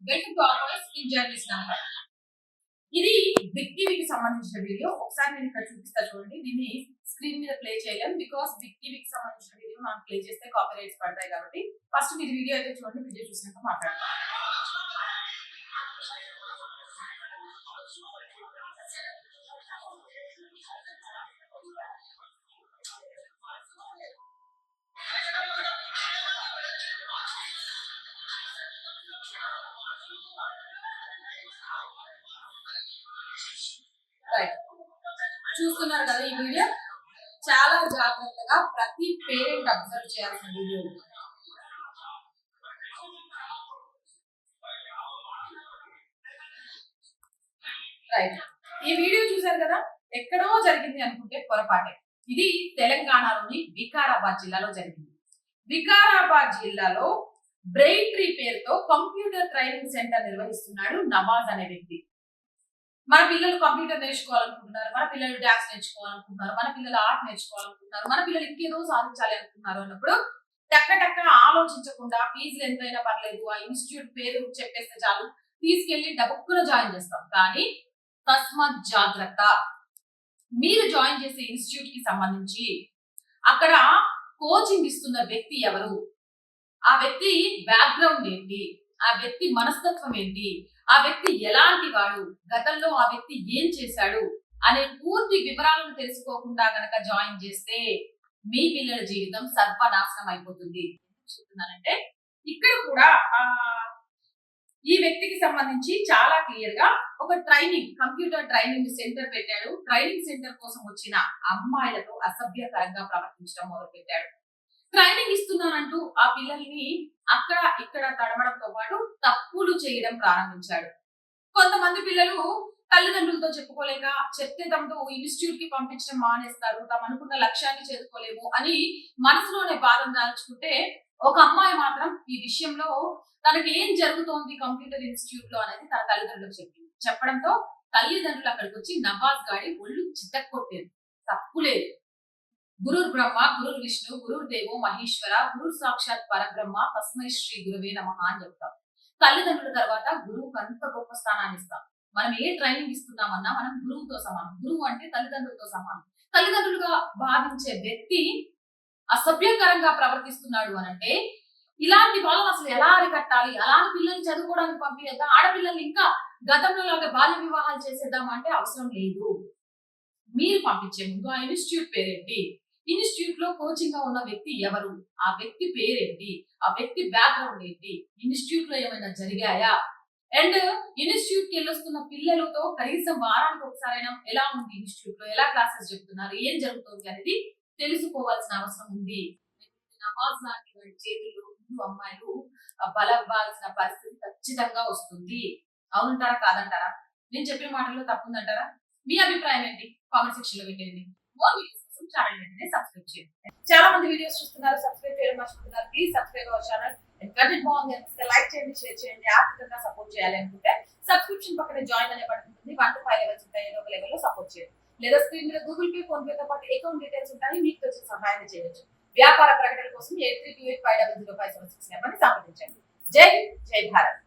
Welcome to our skin journalist అన్నమాట. ఇది big టీవీకి సంబంధించిన వీడియో. ఒకసారి నేను ఇక్కడ చూపిస్తా చూడండి. దీన్ని స్క్రీన్ మీద ప్లే చేయలేం బికాస్ బిగ్ టీవీకి సంబంధించిన వీడియో మనం ప్లే చేస్తే కాపీరైట్స్ పడతాయి కాబట్టి ఫస్ట్ మీరు వీడియో అయితే చూడండి. వీడియో చూసినాక మాట్లాడతాం. చూస్తున్నారు కదా ఈ వీడియో. చాలా జాగ్రత్తగా ప్రతి పేరెంట్ అబ్జర్వ్ చేయాల్సిన వీడియో. రైట్, ఈ వీడియో చూసారు కదా, ఎక్కడో జరిగింది అనుకుంటే పొరపాటే. ఇది తెలంగాణలోని వికారాబాద్ జిల్లాలో జరిగింది. వికారాబాద్ జిల్లాలో బ్రెయిన్ ట్రీ పేరుతో కంప్యూటర్ ట్రైనింగ్ సెంటర్ నిర్వహిస్తున్నాడు నవాజ్ అనే వ్యక్తి. మన పిల్లలు కంప్యూటర్ నేర్చుకోవాలనుకుంటున్నారు, మన పిల్లలు డాన్స్ నేర్చుకోవాలనుకుంటున్నారు, మన పిల్లలు ఆర్ట్ నేర్చుకోవాలనుకుంటున్నారు, మన పిల్లలు ఇంకేదో సాధించాలి అనుకుంటున్నారు అన్నప్పుడు టక్క ఆలోచించకుండా ఫీజులు ఎంతైనా పర్లేదు, ఆ ఇన్స్టిట్యూట్ పేరు చెప్పేస్తే చాలు, తీసుకెళ్లి డబ్బుక్కున జాయిన్ చేస్తాం. కానీ తస్మాత్ జాగ్రత్త, మీరు జాయిన్ చేసే ఇన్స్టిట్యూట్ కి సంబంధించి అక్కడ కోచింగ్ ఇస్తున్న వ్యక్తి ఎవరు, ఆ వ్యక్తి బ్యాక్గ్రౌండ్ ఏంటి, ఆ వ్యక్తి మనస్తత్వం ఏంటి, ఆ వ్యక్తి ఎలాంటి వాడు, గతంలో ఆ వ్యక్తి ఏం చేశాడు అనే పూర్తి వివరాలను తెలుసుకోకుండా గనక జాయిన్ చేస్తే మీ పిల్లల జీవితం సర్వనాశనం అయిపోతుంది. చెప్తున్నానంటే ఇక్కడ కూడా ఈ వ్యక్తికి సంబంధించి చాలా క్లియర్ గా ఒక కంప్యూటర్ ట్రైనింగ్ సెంటర్ పెట్టాడు. ట్రైనింగ్ సెంటర్ కోసం వచ్చిన అమ్మాయిలతో అసభ్యకరంగా ప్రవర్తించడం మొదలు పెట్టాడు. ట్రైనింగ్ ఇస్తున్నానంటూ ఆ పిల్లల్ని అక్కడ ఇక్కడ తడమడంతో పాటు తప్పులు చేయడం ప్రారంభించాడు. కొంతమంది పిల్లలు తల్లిదండ్రులతో చెప్పుకోలేక చెప్తే తమతో ఇన్స్టిట్యూట్ కి పంపించడం మానేస్తారు, తమ అనుకున్న లక్ష్యాన్ని చేరుకోలేము అని మనసులోనే బాధను దాల్చుకుంటే, ఒక అమ్మాయి మాత్రం ఈ విషయంలో తనకి ఏం జరుగుతోంది కంప్యూటర్ ఇన్స్టిట్యూట్ లో అనేది తన తల్లిదండ్రులకు చెప్పింది. చెప్పడంతో తల్లిదండ్రులు అక్కడికి వచ్చి నవాజ్ గాడి ఒళ్ళు చిత్తకొట్టేది. తప్పులేదు, గురుర్ బ్రహ్మ, గురుర్ విష్ణు, గురుర్ దేవో మహేశ్వర, గురు సాక్షాత్ పరబ్రహ్మ, తస్మై శ్రీ గురువే నమః అని చెప్తాం. తల్లిదండ్రుల తర్వాత గురువుకు అంత గొప్ప స్థానాన్ని ఇస్తాం. మనం ఏ ట్రైనింగ్ ఇస్తున్నామన్నా మనం గురువుతో సమానం. గురువు అంటే తల్లిదండ్రులతో సమానం. తల్లిదండ్రులుగా భావించే వ్యక్తి అసభ్యకరంగా ప్రవర్తిస్తున్నాడు అనంటే ఇలాంటి వాళ్ళని అసలు ఎలా అరికట్టాలి, అలాంటి పిల్లల్ని చదువుకోవడానికి పంపించేద్దాం, ఆడపిల్లల్ని ఇంకా గతంలో లాగా బాల్య వివాహాలు చేసేద్దాం అంటే అవసరం లేదు. మీరు పంపించే ముందు ఆ ఇన్స్టిట్యూట్ పేరేంటి, ఇన్స్టిట్యూట్ లో కోచింగ్ గా ఉన్న వ్యక్తి ఎవరు, ఆ వ్యక్తి పేరేంటి, ఆ వ్యక్తి బ్యాక్గ్రౌండ్ ఏంటి, ఇన్స్టిట్యూట్ లో ఏమైనా జరిగాయా, అండ్ ఇన్స్టిట్యూట్ కి వెళ్ళొస్తున్న పిల్లలతో కనీసం వారానికి ఒకసారైనా ఎలా ఉంది ఇన్స్టిట్యూట్ లో, ఎలా క్లాసెస్ చెప్తున్నారు, ఏం జరుగుతుంది అనేది తెలుసుకోవాల్సిన అవసరం ఉంది. నమాజ్ లాంటి వాడి చేతుల్లో ముందు అమ్మాయిలు బలవ్వాల్సిన పరిస్థితి ఖచ్చితంగా వస్తుంది. అవునంటారా కాదంటారా? నేను చెప్పిన మాటల్లో తప్పుందంటారా? మీ అభిప్రాయం ఏంటి? కామెంట్ సెక్షన్ లో పెట్టండి. మోర్ వీడియోస్ కోసం ఛానల్ వెంటనే సబ్స్క్రైబ్ చేయండి. చాలా మంది వీడియోస్ చూస్తున్నారు, సబ్స్క్రైబ్ చేయడం మర్చిపోతున్నారు. Please subscribe our channel. Content బాగుంది అనిపిస్తే లైక్ చేయండి, షేర్ చేయండి. ఆర్థికంగా సపోర్ట్ చేయాలి అనుకుంటే సబ్స్క్రిప్షన్ పక్కన జాయిన్ అనే బటన్ ఉంటుంది. 1 to 5 లెవెల్స్ ఉంటాయి, ఏదో ఒక లెవెల్ లో సపోర్ట్ చేయండి. లేదా స్క్రీన్ మీద గూగుల్ పే, ఫోన్ పే తో పాటు అకౌంట్ డీటెయిల్స్ ఉంటాయి, మీకు వచ్చే సహాయం చేయవచ్చు. వ్యాపార ప్రకటన కోసం 8328500576 నెంబర్ని సంప్రదించండి. జై హింద్, జై భారత్.